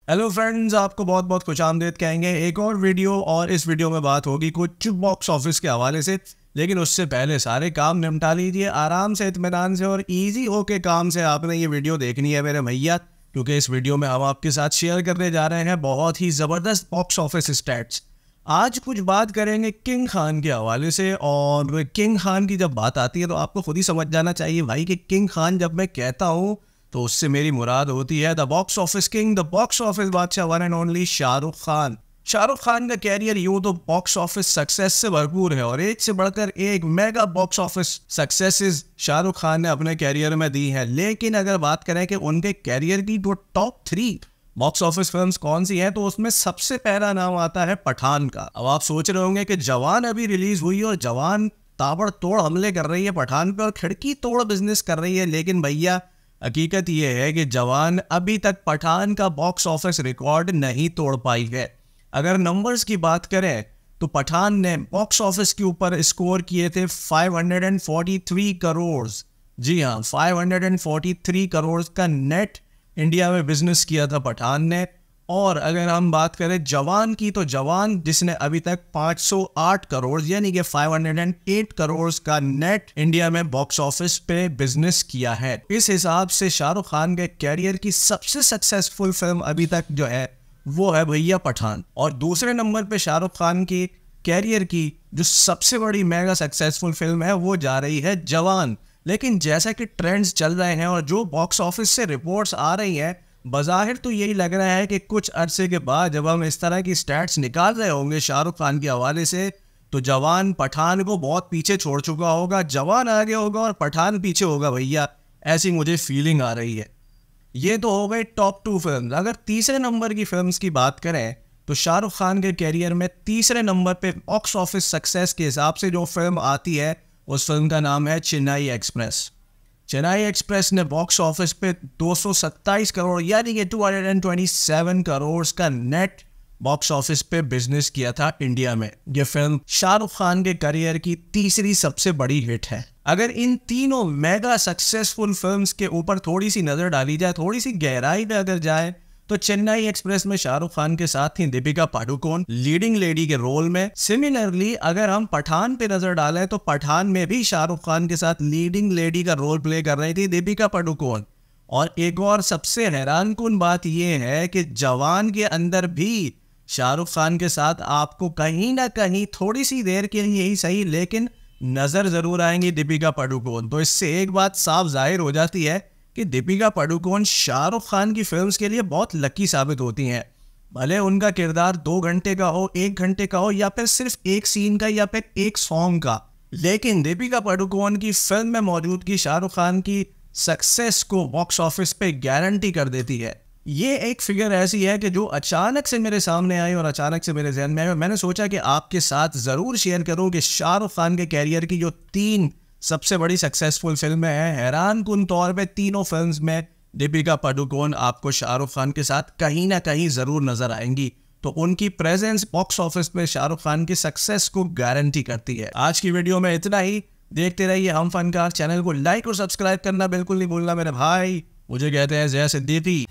Hello friends, आपको बहुत बहुत खुशामदीद कहेंगे एक और वीडियो। और इस वीडियो में बात होगी कुछ बॉक्स ऑफिस के हवाले से, लेकिन उससे पहले सारे काम निपटा लीजिए आराम से, इत्मीनान से और इजी होके काम से आपने ये वीडियो देखनी है मेरे भैया, क्योंकि इस वीडियो में हम आपके साथ शेयर करने जा रहे हैं बहुत ही ज़बरदस्त बॉक्स ऑफिस स्टैट्स। आज कुछ बात करेंगे किंग खान के हवाले से। और किंग खान की जब बात आती है तो आपको खुद ही समझ जाना चाहिए भाई कि किंग खान जब मैं कहता हूँ तो उससे मेरी मुराद होती है the box office king, the box office badshah, one and only Shahrukh Khan. Shahrukh Khan का कैरियर यूं तो बॉक्स ऑफिस सक्सेस से भरपूर है और एक से बढ़कर एक mega box office successes Shahrukh Khan ने अपने कैरियर में दी हैं। लेकिन अगर बात करें कि उनके कैरियर की जो टॉप 3 बॉक्स ऑफिस फिल्म्स कौन सी हैं, तो उसमें सबसे पहला नाम आता है पठान का। अब आप सोच रहे होंगे कि जवान अभी रिलीज हुई और जवान ताबड़तोड़ हमले कर रही है पठान पे और खिड़की तोड़ बिजनेस कर रही है, लेकिन भैया हकीकत यह है कि जवान अभी तक पठान का बॉक्स ऑफिस रिकॉर्ड नहीं तोड़ पाई है। अगर नंबर्स की बात करें तो पठान ने बॉक्स ऑफिस के ऊपर स्कोर किए थे 543 करोड़। जी हाँ, 543 करोड़ का नेट इंडिया में बिजनेस किया था पठान ने। और अगर हम बात करें जवान की, तो जवान जिसने अभी तक 508 करोड़ यानी कि 508 करोड़ का नेट इंडिया में बॉक्स ऑफिस पे बिजनेस किया है। इस हिसाब से शाहरुख खान के कैरियर की सबसे सक्सेसफुल फिल्म अभी तक जो है वो है भैया पठान। और दूसरे नंबर पे शाहरुख खान की कैरियर की जो सबसे बड़ी मेगा सक्सेसफुल फिल्म है वो जा रही है जवान। लेकिन जैसा कि ट्रेंड्स चल रहे हैं और जो बॉक्स ऑफिस से रिपोर्ट्स आ रही हैं, बज़ाहिर तो यही लग रहा है कि कुछ अरसे के बाद जब हम इस तरह की स्टैट्स निकाल रहे होंगे शाहरुख खान के हवाले से, तो जवान पठान को बहुत पीछे छोड़ चुका होगा, जवान आगे होगा और पठान पीछे होगा भैया, ऐसी मुझे फीलिंग आ रही है। ये तो हो गए टॉप 2 फिल्म। अगर तीसरे नंबर की फिल्म्स की बात करें तो शाहरुख खान के कैरियर में तीसरे नंबर पे बॉक्स ऑफिस सक्सेस के हिसाब से जो फिल्म आती है उस फिल्म का नाम है चेन्नई एक्सप्रेस। चेन्नई एक्सप्रेस ने बॉक्स ऑफिस पे 227 करोड़ यानी कि 227 करोड़ का नेट बॉक्स ऑफिस पे बिजनेस किया था इंडिया में। यह फिल्म शाहरुख खान के करियर की तीसरी सबसे बड़ी हिट है। अगर इन तीनों मेगा सक्सेसफुल फिल्म्स के ऊपर थोड़ी सी नजर डाली जाए, थोड़ी सी गहराई में अगर जाए, तो चेन्नई एक्सप्रेस में शाहरुख खान के साथ थी दीपिका पादुकोण लीडिंग लेडी के रोल में। सिमिलरली अगर हम पठान पे नजर डालें तो पठान में भी शाहरुख खान के साथ लीडिंग लेडी का रोल प्ले कर रही थी दीपिका पादुकोण। और एक और सबसे हैरानकुन बात यह है कि जवान के अंदर भी शाहरुख खान के साथ आपको कहीं ना कहीं थोड़ी सी देर के लिए ही सही लेकिन नजर जरूर आएंगी दीपिका पादुकोण। तो इससे एक बात साफ जाहिर हो जाती है कि दीपिका पादुकोण शाहरुख खान की फिल्म्स के लिए बहुत लकी साबित होती हैं। भले उनका किरदार 2 घंटे का हो, 1 घंटे का हो, या फिर सिर्फ एक सीन का या फिर एक सॉन्ग का, लेकिन दीपिका पादुकोण की फिल्म में मौजूदगी शाहरुख खान की सक्सेस को बॉक्स ऑफिस पे गारंटी कर देती है। ये एक फिगर ऐसी है कि जो अचानक से मेरे सामने आई और अचानक से मेरे जहन में आई और मैंने सोचा कि आपके साथ ज़रूर शेयर करूं कि शाहरुख खान के कैरियर की जो 3 सबसे बड़ी सक्सेसफुल फिल्में हैं, हैरानकुन तौर पे तीनों फिल्म्स में दीपिका पादुकोण आपको शाहरुख खान के साथ कहीं ना कहीं ज़रूर नजर आएंगी। तो उनकी प्रेजेंस बॉक्स ऑफिस पे शाहरुख खान की सक्सेस को गारंटी करती है। आज की वीडियो में इतना ही। देखते रहिए हम फनकार। चैनल को लाइक और सब्सक्राइब करना बिल्कुल नहीं भूलना मेरे भाई। मुझे कहते हैं जय सिद्दीकी।